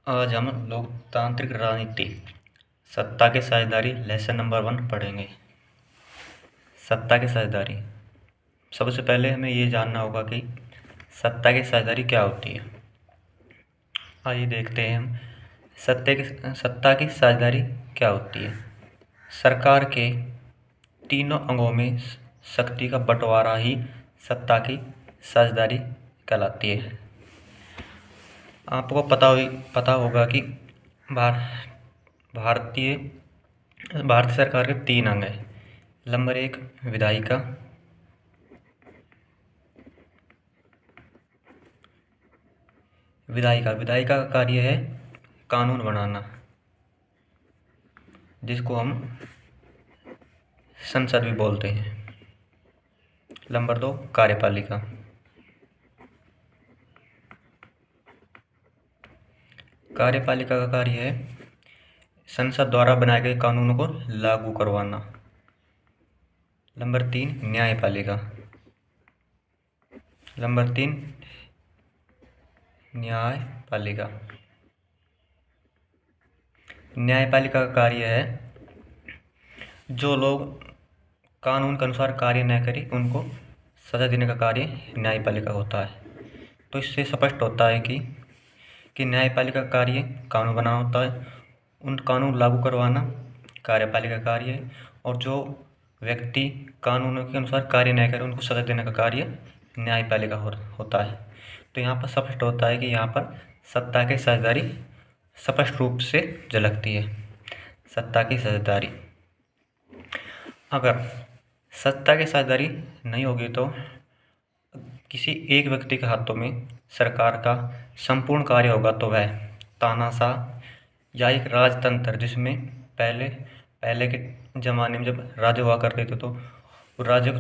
आज हम लोकतांत्रिक राजनीति सत्ता की साझेदारी लेसन नंबर 1 पढ़ेंगे। सत्ता की साझेदारी। सबसे पहले हमें ये जानना होगा कि सत्ता की साझेदारी क्या होती है। आइए देखते हैं हम सत्ता की साझेदारी क्या होती है। सरकार के तीनों अंगों में शक्ति का बंटवारा ही सत्ता की साझेदारी कहलाती है। आपको पता होगा कि भारतीय सरकार के 3 अंग हैं। नंबर 1 विधायिका, विधायिका का कार्य है कानून बनाना, जिसको हम संसद भी बोलते हैं। नंबर 2 कार्यपालिका, कार्यपालिका का कार्य है संसद द्वारा बनाए गए कानूनों को लागू करवाना। नंबर 3 न्यायपालिका, नंबर 3 न्यायपालिका। न्यायपालिका का कार्य है जो लोग कानून के अनुसार कार्य न करें उनको सजा देने का कार्य न्यायपालिका होता है। तो इससे स्पष्ट होता है कि न्यायपालिका का कार्य कानून बनाना होता है, उन कानून लागू करवाना कार्यपालिका का कार्य है, और जो व्यक्ति कानूनों के अनुसार कार्य न करे उनको सजा देने का कार्य न्यायपालिका होता है। तो यहाँ पर स्पष्ट होता है कि यहाँ पर सत्ता की साझेदारी स्पष्ट रूप से झलकती है। सत्ता की साझेदारी, अगर सत्ता की साझेदारी नहीं होगी तो किसी एक व्यक्ति के हाथों में सरकार का संपूर्ण कार्य होगा तो वह तानाशाह या एक राजतंत्र, जिसमें पहले के ज़माने में जब राजा हुआ करते थे तो राजा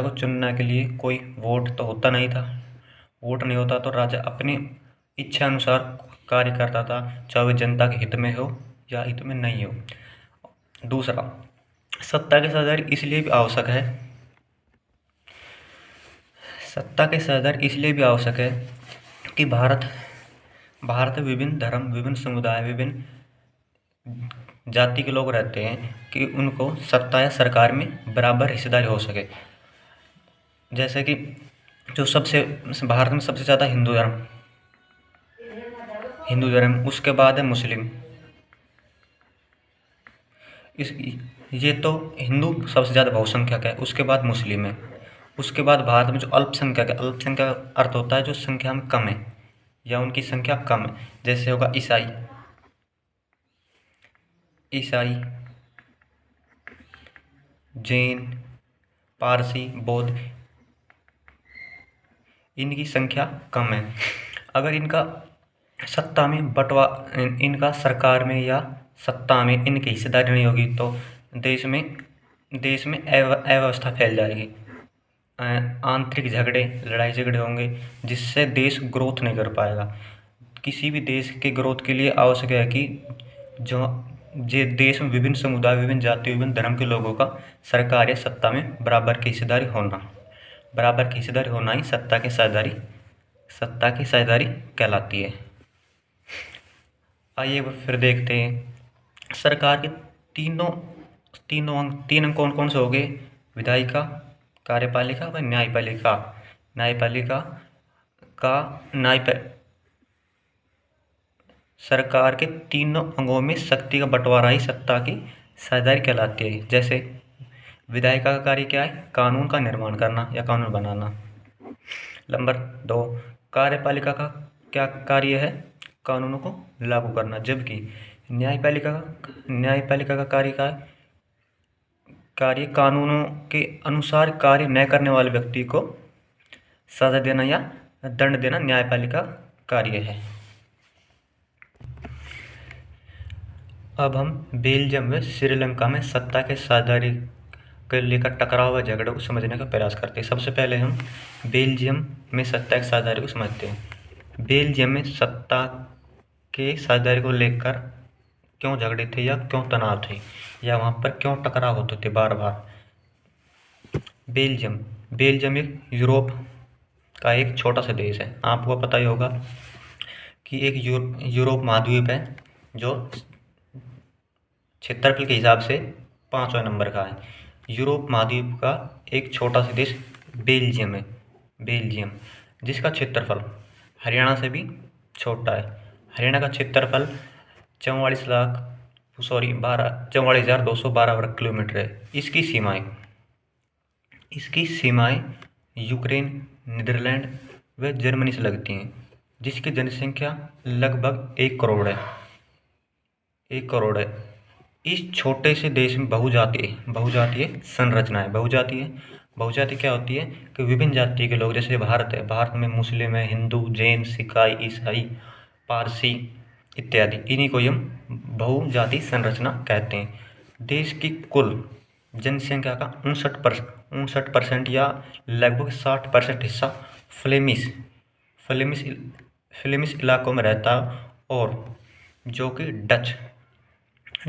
को चुनने के लिए कोई वोट तो होता नहीं था। वोट नहीं होता तो राजा अपनी इच्छा अनुसार कार्य करता था, चाहे वह जनता के हित में हो या हित में नहीं हो। दूसरा, सत्ता की साझेदारी इसलिए भी आवश्यक है, सत्ता की साझेदारी इसलिए भी आवश्यक है कि भारत में विभिन्न धर्म, विभिन्न समुदाय, विभिन्न जाति के लोग रहते हैं कि उनको सत्ता या सरकार में बराबर हिस्सेदारी हो सके। जैसे कि भारत में सबसे ज़्यादा हिंदू धर्म, उसके बाद है मुस्लिम। ये तो हिंदू सबसे ज़्यादा बहुसंख्यक है, उसके बाद मुस्लिम है, उसके बाद भारत में जो अल्पसंख्यक है, अल्पसंख्यक का अर्थ होता है जो संख्या में कम है या उनकी संख्या कम है। जैसे होगा ईसाई, जैन, पारसी, बौद्ध, इनकी संख्या कम है। अगर इनका सरकार में या सत्ता में इनकी हिस्सेदारी नहीं होगी तो देश में अव्यवस्था फैल जाएगी, आंतरिक लड़ाई झगड़े होंगे, जिससे देश ग्रोथ नहीं कर पाएगा। किसी भी देश के ग्रोथ के लिए आवश्यक है कि जो देश में विभिन्न समुदाय, विभिन्न जाति, विभिन्न धर्म के लोगों का सरकार या सत्ता में बराबर की हिस्सेदारी होना ही सत्ता की साझेदारी कहलाती है। आइए फिर देखते हैं सरकार के तीन अंग कौन कौन से हो गए। विधायिका, कार्यपालिका व न्यायपालिका। सरकार के तीनों अंगों में शक्ति का बंटवारा ही सत्ता की साझेदारी कहलाती है। जैसे विधायिका का कार्य क्या है? कानून का निर्माण करना या कानून बनाना। नंबर 2 कार्यपालिका का क्या कार्य है? कानूनों को लागू करना। जबकि न्यायपालिका का कार्य कानूनों के अनुसार कार्य न करने वाले व्यक्ति को सजा देना या दंड देना न्यायपालिका कार्य है। अब हम बेल्जियम व श्रीलंका में सत्ता के साझेदारी को लेकर टकराव व झगड़ों को समझने का प्रयास करते हैं। सबसे पहले हम बेल्जियम में सत्ता की साझेदारी को समझते हैं। बेल्जियम में सत्ता के साझेदारी को लेकर क्यों झगड़े थे या क्यों तनाव थे या वहाँ पर क्यों टकराव होते थे बार बार। बेल्जियम एक यूरोप का एक छोटा सा देश है। आपको पता ही होगा कि एक यूरोप महाद्वीप है जो क्षेत्रफल के हिसाब से 5वां नंबर का है। यूरोप महाद्वीप का एक छोटा सा देश बेल्जियम है, बेल्जियम, जिसका क्षेत्रफल हरियाणा से भी छोटा है। हरियाणा का क्षेत्रफल 44,212 वर्ग किलोमीटर है। इसकी सीमाएं यूक्रेन, नीदरलैंड व जर्मनी से लगती हैं, जिसकी जनसंख्या लगभग 1 करोड़ है। 1 करोड़ है। इस छोटे से देश में बहुजातीय संरचना है। बहुजाति क्या होती है कि विभिन्न जाति के लोग, जैसे भारत है, भारत में मुस्लिम है, हिंदू, जैन, सिखाई, ईसाई, पारसी इत्यादि, इन्हीं को हम बहुजाति संरचना कहते हैं। देश की कुल जनसंख्या का 59% या लगभग 60% हिस्सा फ्लेमिश इलाकों में रहता है, और जो कि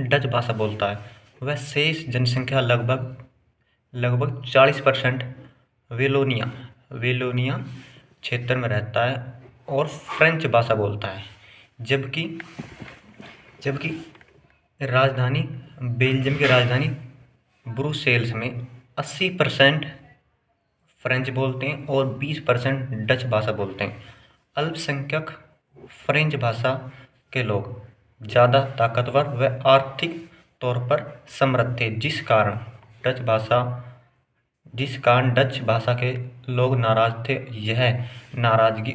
डच भाषा बोलता है। वह शेष जनसंख्या लगभग 40% वेलोनिया क्षेत्र में रहता है और फ्रेंच भाषा बोलता है। जबकि राजधानी बेल्जियम की राजधानी ब्रुसेल्स में 80% फ्रेंच बोलते हैं और 20% डच भाषा बोलते हैं। अल्पसंख्यक फ्रेंच भाषा के लोग ज़्यादा ताकतवर व आर्थिक तौर पर समृद्ध थे, जिस कारण डच भाषा के लोग नाराज थे। यह नाराजगी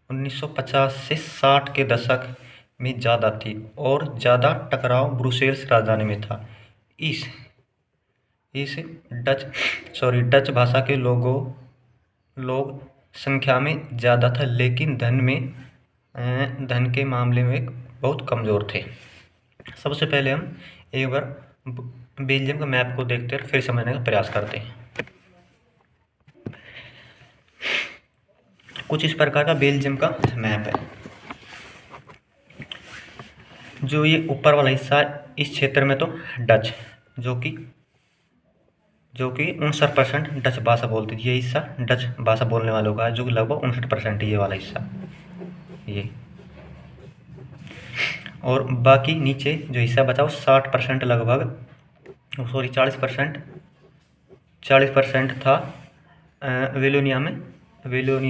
1950 से 60 के दशक में ज़्यादा थी और ज़्यादा टकराव ब्रुसेल्स राजधानी में था। इस डच भाषा के लोग संख्या में ज़्यादा था, लेकिन धन के मामले में बहुत कमज़ोर थे। सबसे पहले हम एक बार बेल्जियम का मैप को देखते हैं और फिर समझने का प्रयास करते हैं। कुछ इस प्रकार का बेल्जियम का मैप है। जो ये ऊपर वाला हिस्सा इस क्षेत्र में तो डच, जो कि 59% डच भाषा बोलती थी। ये हिस्सा डच भाषा बोलने वालों का है, जो कि लगभग 59% है ये वाला हिस्सा, ये। और बाकी नीचे जो हिस्सा बचा वो 60% लगभग 40% था वेलोनिया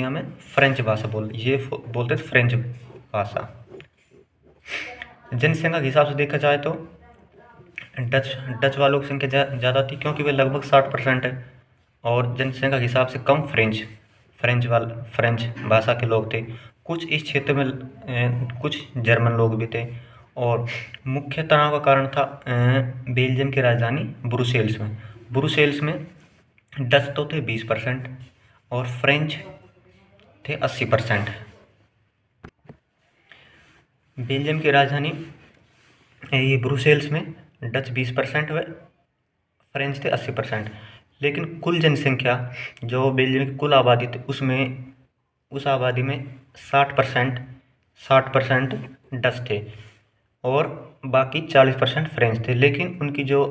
में फ्रेंच भाषा बोलते थे, फ्रेंच भाषा। जनसंख्या के हिसाब से देखा जाए तो डच वालों की संख्या ज़्यादा थी, क्योंकि वे लगभग 60% है, और जनसंख्या के हिसाब से कम फ्रेंच भाषा के लोग थे। कुछ इस क्षेत्र में कुछ जर्मन लोग भी थे, और मुख्य तनाव का कारण था बेल्जियम की राजधानी ब्रुसेल्स में डच तो थे 20% और फ्रेंच थे 80%। बेल्जियम की राजधानी ये ब्रुसेल्स में डच 20% व फ्रेंच थे 80%। लेकिन कुल जनसंख्या जो बेल्जियम की कुल आबादी थी उस आबादी में 60% डच थे और बाकी 40% फ्रेंच थे। लेकिन उनकी जो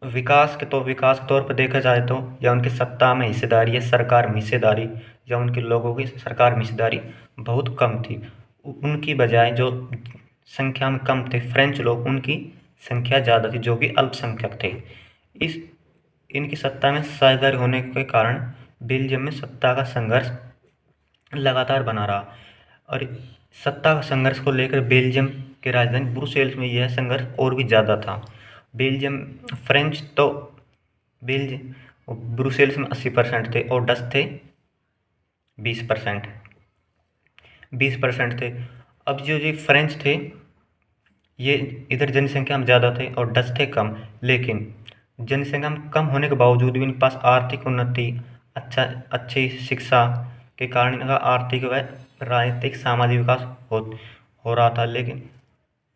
विकास के तौर पर देखा जाए तो, या उनकी सत्ता में हिस्सेदारी या सरकार में हिस्सेदारी, या उनके लोगों की सरकार में हिस्सेदारी बहुत कम थी। उनकी बजाय जो संख्या में कम थे फ्रेंच लोग, उनकी संख्या ज़्यादा थी, जो कि अल्पसंख्यक थे। इनकी सत्ता में साझेदारी होने के कारण बेल्जियम में सत्ता का संघर्ष लगातार बना रहा, और सत्ता का संघर्ष को लेकर बेल्जियम की राजधानी ब्रुसेल्स में यह संघर्ष और भी ज़्यादा था। ब्रुसेल्स में 80% थे और डच थे 20% थे। अब जो फ्रेंच थे ये इधर जनसंख्या में ज़्यादा थे और डच थे कम, लेकिन जनसंख्या में कम होने के बावजूद भी इनके पास आर्थिक उन्नति, अच्छी शिक्षा के कारण इनका आर्थिक व राजनीतिक सामाजिक विकास हो रहा था।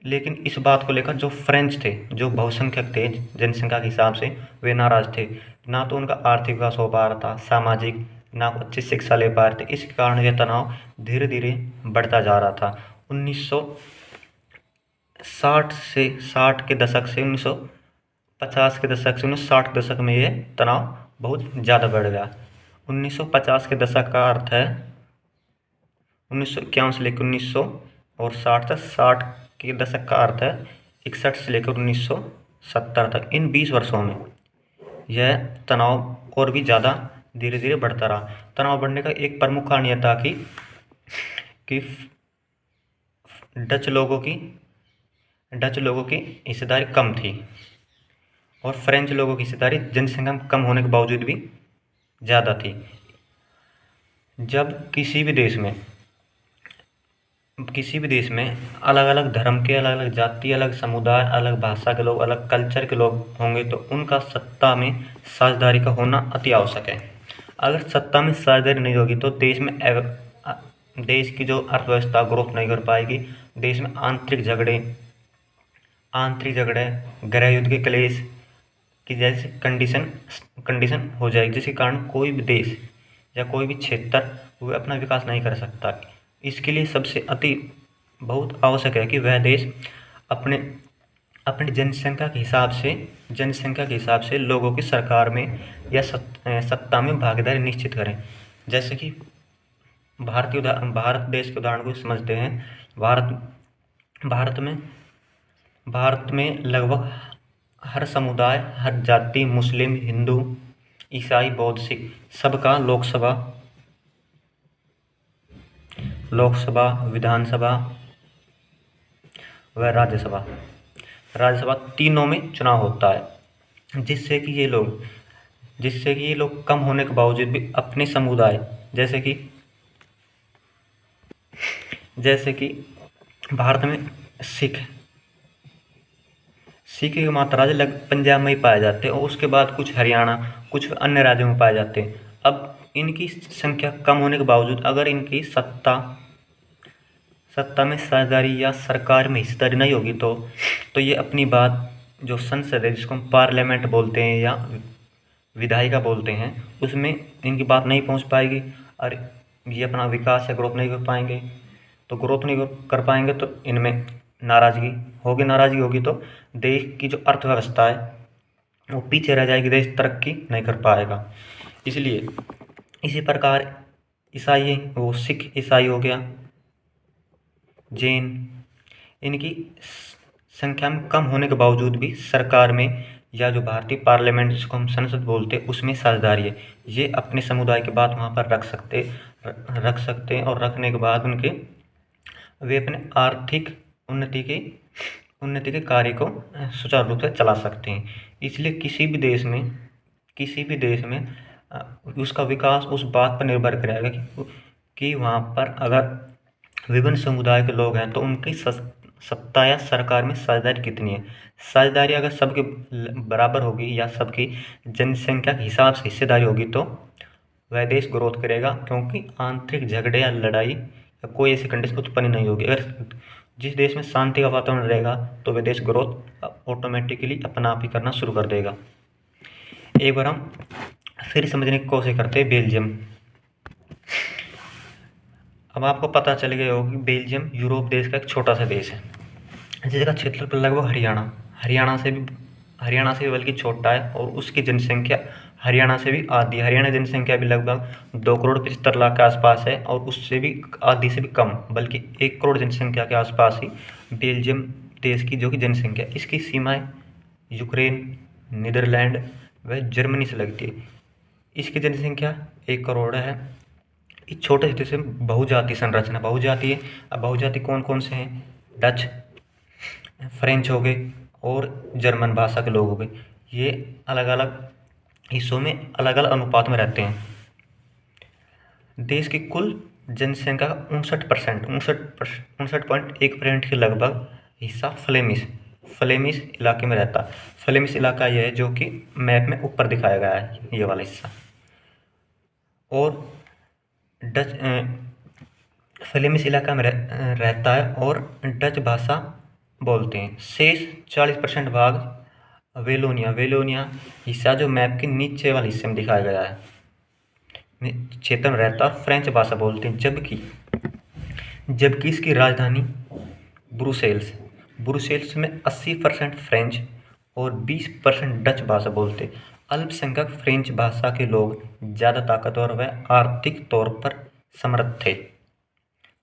लेकिन इस बात को लेकर जो फ्रेंच थे, जो बहुसंख्यक थे जनसंख्या के हिसाब से, वे नाराज थे। ना तो उनका आर्थिक विकास हो पा रहा था, सामाजिक, ना अच्छी शिक्षा ले पा रहे थे। इस कारण यह तनाव धीरे धीरे बढ़ता जा रहा था। 1960 के दशक से 1950 के दशक से 1960 के दशक में ये तनाव बहुत ज़्यादा बढ़ गया। 1950 के दशक का अर्थ है 1951 से लेकर 1960 तक। 60 के दशक का अर्थ है 61 से लेकर 1970 तक। इन 20 वर्षों में यह तनाव और भी ज़्यादा धीरे धीरे बढ़ता रहा। तनाव बढ़ने का एक प्रमुख कारण यह था कि डच लोगों की हिस्सेदारी कम थी और फ्रेंच लोगों की हिस्सेदारी जनसंख्या में कम होने के बावजूद भी ज़्यादा थी। जब किसी भी देश में अलग अलग धर्म के, अलग अलग जाति, अलग समुदाय, अलग भाषा के लोग, अलग कल्चर के लोग होंगे तो उनका सत्ता में साझेदारी का होना अति आवश्यक है। अगर सत्ता में साझेदारी नहीं होगी तो देश की जो अर्थव्यवस्था ग्रोथ नहीं कर पाएगी। देश में आंतरिक झगड़े, गृह युद्ध के क्लेश की जैसी कंडीशन हो जाएगी, जिसके कारण कोई भी देश या कोई भी क्षेत्र वो अपना विकास नहीं कर सकता। इसके लिए सबसे बहुत आवश्यक है कि वह देश अपनी जनसंख्या के हिसाब से लोगों की सरकार में या सत्ता में भागीदारी निश्चित करें। जैसे कि भारत देश के उदाहरण को समझते हैं। भारत में लगभग हर समुदाय, हर जाति, मुस्लिम, हिंदू, ईसाई, बौद्ध, सिख सबका लोकसभा, विधानसभा व राज्यसभा तीनों में चुनाव होता है, जिससे कि ये लोग कम होने के बावजूद भी अपने समुदाय जैसे कि भारत में सिख के मात्र राज्य पंजाब में ही पाए जाते हैं और उसके बाद कुछ हरियाणा, कुछ अन्य राज्यों में पाए जाते हैं। अब इनकी संख्या कम होने के बावजूद अगर इनकी सत्ता में साझेदारी या सरकार में हिस्सेदारी नहीं होगी तो ये अपनी बात, जो संसद है जिसको हम पार्लियामेंट बोलते हैं या विधायिका बोलते हैं, उसमें इनकी बात नहीं पहुंच पाएगी और ये अपना विकास या ग्रोथ नहीं कर पाएंगे। तो ग्रोथ नहीं कर पाएंगे तो इनमें नाराज़गी होगी तो देश की जो अर्थव्यवस्था है वो पीछे रह जाएगी, देश तरक्की नहीं कर पाएगा। इसलिए इसी प्रकार सिख, ईसाई हो गया, जैन, इनकी संख्या में कम होने के बावजूद भी सरकार में या जो भारतीय पार्लियामेंट जिसको हम संसद बोलते हैं उसमें साझेदारी है। ये अपने समुदाय की बात वहाँ पर रख सकते हैं और रखने के बाद वे अपने आर्थिक उन्नति के कार्य को सुचारू रूप से चला सकते हैं। इसलिए किसी भी देश में उसका विकास उस बात पर निर्भर करेगा कि वहाँ पर अगर विभिन्न समुदाय के लोग हैं तो उनकी सत्ता या सरकार में साझेदारी कितनी है। साझेदारी अगर सबके बराबर होगी या सबकी जनसंख्या के हिसाब से हिस्सेदारी होगी तो वह देश ग्रोथ करेगा, क्योंकि आंतरिक झगड़े या लड़ाई या कोई ऐसी कंडीशन उत्पन्न नहीं होगी। अगर जिस देश में शांति का वातावरण रहेगा तो वह देश ग्रोथ ऑटोमेटिकली अपना आप ही करना शुरू कर देगा। एक बार हम फिर समझने की कोशिश करते हैं बेल्जियम। अब आपको पता चल गया होगा कि बेल्जियम यूरोप देश का एक छोटा सा देश है, जिसका क्षेत्रफल लगभग हरियाणा से भी बल्कि छोटा है और उसकी जनसंख्या हरियाणा से भी आधी है। हरियाणा जनसंख्या भी लगभग 2,75,00,000 के आसपास है और उससे भी आधी से भी कम, बल्कि 1 करोड़ जनसंख्या के आसपास ही बेल्जियम देश की जो कि जनसंख्या, इसकी सीमाएं यूक्रेन, नीदरलैंड व जर्मनी से लगती है। इसकी जनसंख्या 1 करोड़ है। इस छोटे से देश में बहुजातीय संरचना बहुजातीय है। अब बहुजाति कौन कौन से हैं? डच, फ्रेंच हो गए और जर्मन भाषा के लोग हो गए। ये अलग अलग हिस्सों में अलग अलग अनुपात में रहते हैं। देश की कुल जनसंख्या का 59.1% के लगभग हिस्सा फ्लेमिश इलाके में रहता है। फ्लेमिश इलाका यह है जो कि मैप में ऊपर दिखाया गया है, ये वाला हिस्सा। और डच फ्लेमिश इलाका में रहता है और डच भाषा बोलते हैं। शेष 40% भाग वेलोनिया हिस्सा जो मैप के नीचे वाले हिस्से में दिखाया गया है क्षेत्र में रहता है, फ्रेंच भाषा बोलते हैं। जबकि इसकी राजधानी ब्रुसेल्स में 80% फ्रेंच और 20% डच भाषा बोलते हैं। अल्पसंख्यक फ्रेंच भाषा के लोग ज़्यादा ताकतवर व आर्थिक तौर पर समृद्ध थे।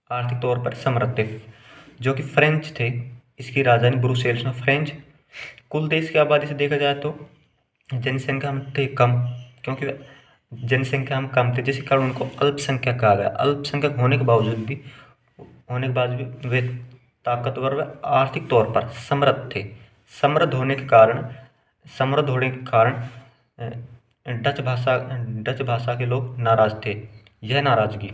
आर्थिक तौर पर समृद्ध थे। जो कि फ्रेंच थे, इसकी राजधानी ब्रुसेल्स में। फ्रेंच कुल देश की आबादी से देखा जाए तो जनसंख्या में थे कम, क्योंकि जनसंख्या में कम थे, जिसके कारण उनको अल्पसंख्यक कहा गया। अल्पसंख्यक होने के बाद भी वे ताकतवर व आर्थिक तौर पर समृद्ध थे। समृद्ध होने के कारण डच भाषा के लोग नाराज थे। यह नाराजगी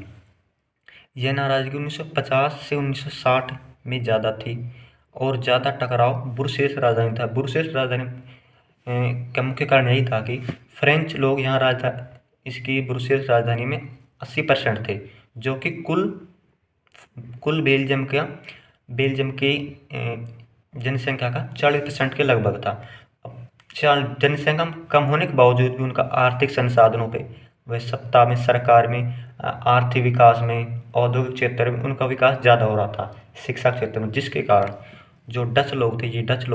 1950 से 1960 में ज़्यादा थी और ज़्यादा टकराव ब्रुसेल्स राजधानी था। ब्रुसेल्स राजधानी का मुख्य कारण यही था कि फ्रेंच लोग यहाँ इसकी ब्रुसेल्स राजधानी में 80% थे, जो कि कुल बेल्जियम की जनसंख्या का 40% के लगभग था। जनसंख्या कम होने के बावजूद भी उनका आर्थिक संसाधनों पे, वह सत्ता में, सरकार में, आर्थिक विकास में, औद्योगिक क्षेत्र में उनका विकास ज़्यादा हो रहा था, शिक्षा क्षेत्र में, जिसके कारण जो डच लोग थे, ये डच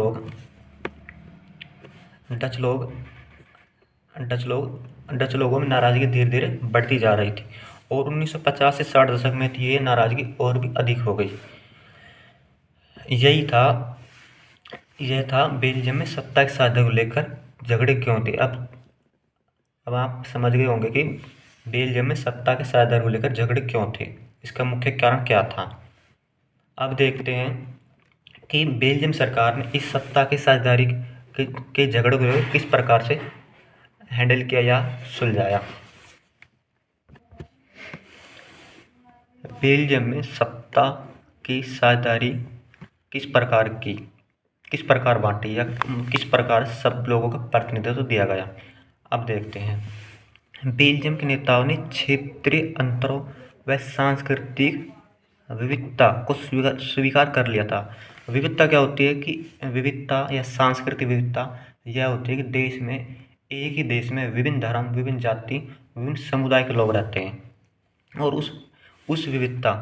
लोगों में नाराज़गी धीरे धीरे बढ़ती जा रही थी और 1950 से 60 दशक में ये नाराज़गी और भी अधिक हो गई। यह था बेल्जियम में सत्ता के साधन को लेकर झगड़े क्यों थे। अब आप समझ गए होंगे कि बेल्जियम में सत्ता के साझेदारी को लेकर झगड़े क्यों थे, इसका मुख्य कारण क्या था। अब देखते हैं कि बेल्जियम सरकार ने इस सत्ता के साझेदारी के झगड़े को किस प्रकार से हैंडल किया या सुलझाया। बेल्जियम में सत्ता की साझेदारी किस प्रकार बांटी या किस प्रकार सब लोगों का प्रतिनिधित्व दिया गया। अब देखते हैं। बेल्जियम के नेताओं ने क्षेत्रीय अंतरों व सांस्कृतिक विविधता को स्वीकार कर लिया था। विविधता क्या होती है कि विविधता या सांस्कृतिक विविधता यह होती है कि एक ही देश में विभिन्न धर्म, विभिन्न जाति, विभिन्न समुदाय के लोग रहते हैं और उस विविधता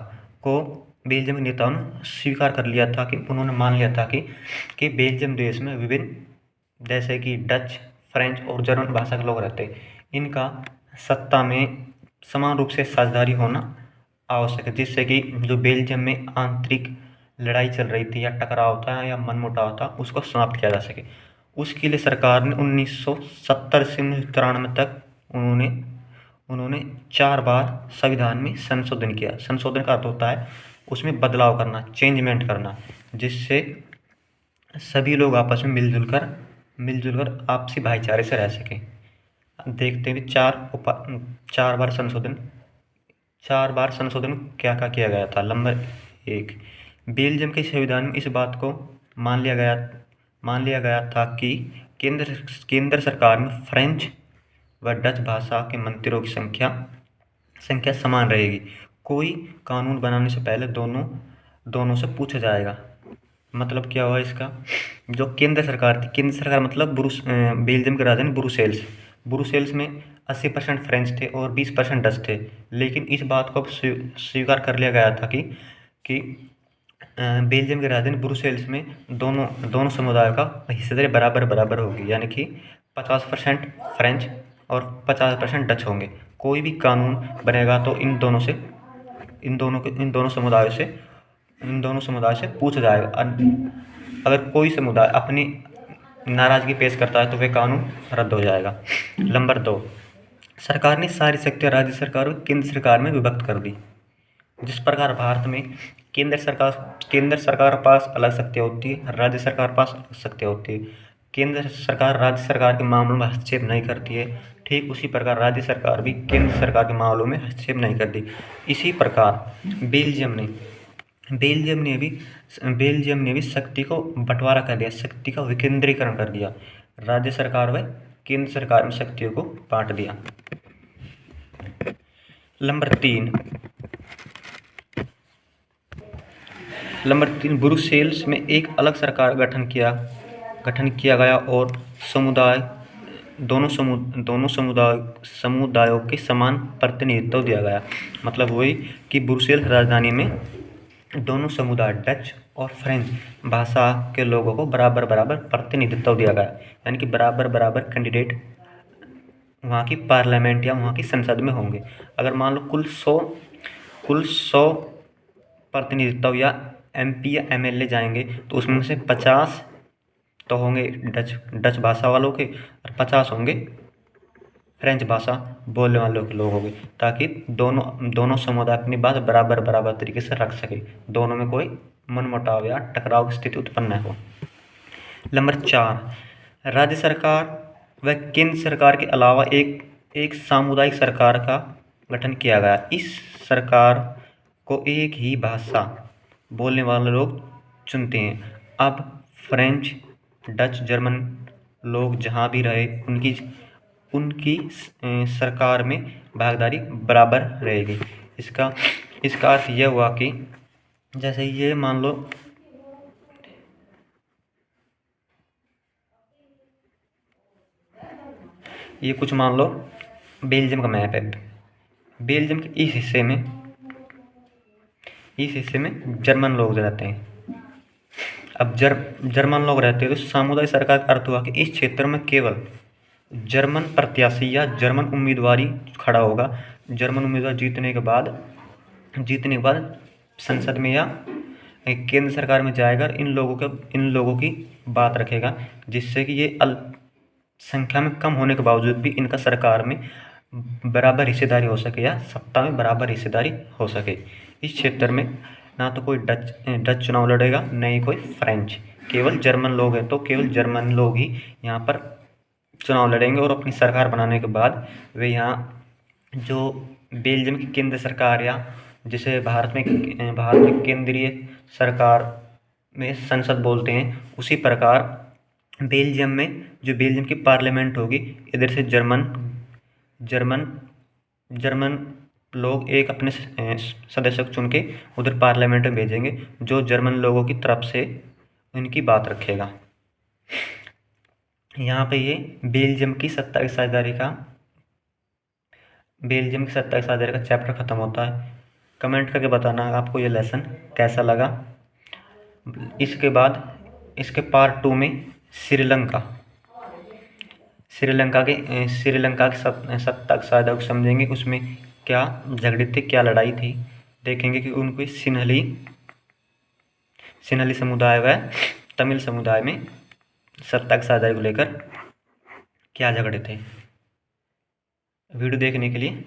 को बेल्जियम के नेताओं ने स्वीकार कर लिया था कि उन्होंने मान लिया था कि बेल्जियम देश में विभिन्न, जैसे कि डच, फ्रेंच और जर्मन भाषा के लोग रहते हैं, इनका सत्ता में समान रूप से साझेदारी होना आवश्यक है, जिससे कि जो बेल्जियम में आंतरिक लड़ाई चल रही थी या टकराव था या मनमुटाव था, उसको समाप्त किया जा सके। उसके लिए सरकार ने 1970 से 1993 तक उन्होंने 4 बार संविधान में संशोधन किया। संशोधन का अर्थ होता है उसमें बदलाव करना, चेंजमेंट करना, जिससे सभी लोग आपस में मिलजुल कर आपसी भाईचारे से रह सकें। देखते हैं 4 बार संशोधन क्या किया गया था। नंबर 1, बेल्जियम के संविधान में इस बात को मान लिया गया था कि केंद्र सरकार में फ्रेंच व डच भाषा के मंत्रियों की संख्या समान रहेगी। कोई कानून बनाने से पहले दोनों से पूछा जाएगा। मतलब क्या हुआ इसका, जो केंद्र सरकार मतलब बेल्जियम की राजधानी ब्रुसेल्स में 80% फ्रेंच थे और 20% डच थे। लेकिन इस बात को स्वीकार कर लिया गया था कि बेल्जियम की राजधानी ब्रुसेल्स में दोनों समुदायों का हिस्सेदारी बराबर होगी, यानी कि 50% फ्रेंच और 50% डच होंगे। कोई भी कानून बनेगा तो इन दोनों समुदायों से पूछा जाएगा। अगर कोई समुदाय अपनी नाराजगी पेश करता है तो वह कानून रद्द हो जाएगा। नंबर 2, सरकार ने सारी शक्तियाँ राज्य सरकार और केंद्र सरकार में विभक्त कर दी। जिस प्रकार भारत में केंद्र सरकार पास अलग शक्तियाँ होती है, राज्य सरकार पास अलग शक्तियाँ होती है। केंद्र सरकार राज्य सरकार के मामलों में हस्तक्षेप नहीं करती है, ठीक उसी प्रकार राज्य सरकार भी केंद्र सरकार के मामलों में हस्तक्षेप नहीं करती। इसी प्रकार बेल्जियम ने भी शक्ति को बंटवारा कर दिया, शक्ति का विकेंद्रीकरण कर दिया। राज्य सरकार व केंद्र सरकार में शक्तियों को बांट दिया। नंबर 3, ब्रुसेल्स में एक अलग सरकार गठन किया गया और दोनों समुदायों के समान प्रतिनिधित्व दिया गया। मतलब वही कि ब्रुसेल्स राजधानी में दोनों समुदाय डच और फ्रेंच भाषा के लोगों को बराबर प्रतिनिधित्व दिया गया, यानी कि बराबर कैंडिडेट वहाँ की पार्लियामेंट या वहाँ की संसद में होंगे। अगर मान लो कुल 100 प्रतिनिधित्व या MP या MLA जाएंगे तो उसमें से 50 तो होंगे डच भाषा वालों के और 50 होंगे फ्रेंच भाषा बोलने वाले लोग होंगे, ताकि दोनों समुदाय अपनी बात बराबर तरीके से रख सके, दोनों में कोई मनमुटाव या टकराव की स्थिति उत्पन्न न हो। नंबर 4, राज्य सरकार व केंद्र सरकार के अलावा एक सामुदायिक सरकार का गठन किया गया। इस सरकार को एक ही भाषा बोलने वाले लोग चुनते हैं। अब फ्रेंच, डच, जर्मन लोग जहाँ भी रहे उनकी सरकार में भागीदारी बराबर रहेगी। इसका अर्थ यह हुआ कि जैसे ये मान लो ये कुछ मान लो बेल्जियम का मैप है। बेल्जियम के इस हिस्से में जर्मन लोग रहते हैं। अब जर्मन लोग रहते हैं तो सामुदायिक सरकार का अर्थ हुआ कि इस क्षेत्र में केवल जर्मन प्रत्याशी या जर्मन उम्मीदवार खड़ा होगा। जर्मन उम्मीदवार जीतने के बाद संसद में या केंद्र सरकार में जाएगा, इन लोगों की बात रखेगा, जिससे कि ये संख्या में कम होने के बावजूद भी इनका सरकार में बराबर हिस्सेदारी हो सके या सत्ता में बराबर हिस्सेदारी हो सके। इस क्षेत्र में ना तो कोई डच चुनाव लड़ेगा, न ही कोई फ्रेंच, केवल जर्मन लोग हैं तो केवल जर्मन लोग ही यहाँ पर चुनाव लड़ेंगे और अपनी सरकार बनाने के बाद वे यहाँ जो बेल्जियम की केंद्र सरकार या जिसे भारत में केंद्रीय सरकार में संसद बोलते हैं, उसी प्रकार बेल्जियम में जो बेल्जियम की पार्लियामेंट होगी, इधर से जर्मन लोग एक अपने सदस्य को चुन के उधर पार्लियामेंट में भेजेंगे, जो जर्मन लोगों की तरफ से उनकी बात रखेगा। यहाँ पे ये बेल्जियम की सत्ता की साझेदारी का चैप्टर ख़त्म होता है। कमेंट करके बताना आपको ये लेसन कैसा लगा। इसके बाद इसके पार्ट 2 में श्रीलंका की सत्ता की साझेदारी को समझेंगे। उसमें क्या झगड़े थे, क्या लड़ाई थी, देखेंगे कि उनकी सिन्हली समुदाय व तमिल समुदाय में सत्ता की साझेदारी को लेकर क्या झगड़े थे। वीडियो देखने के लिए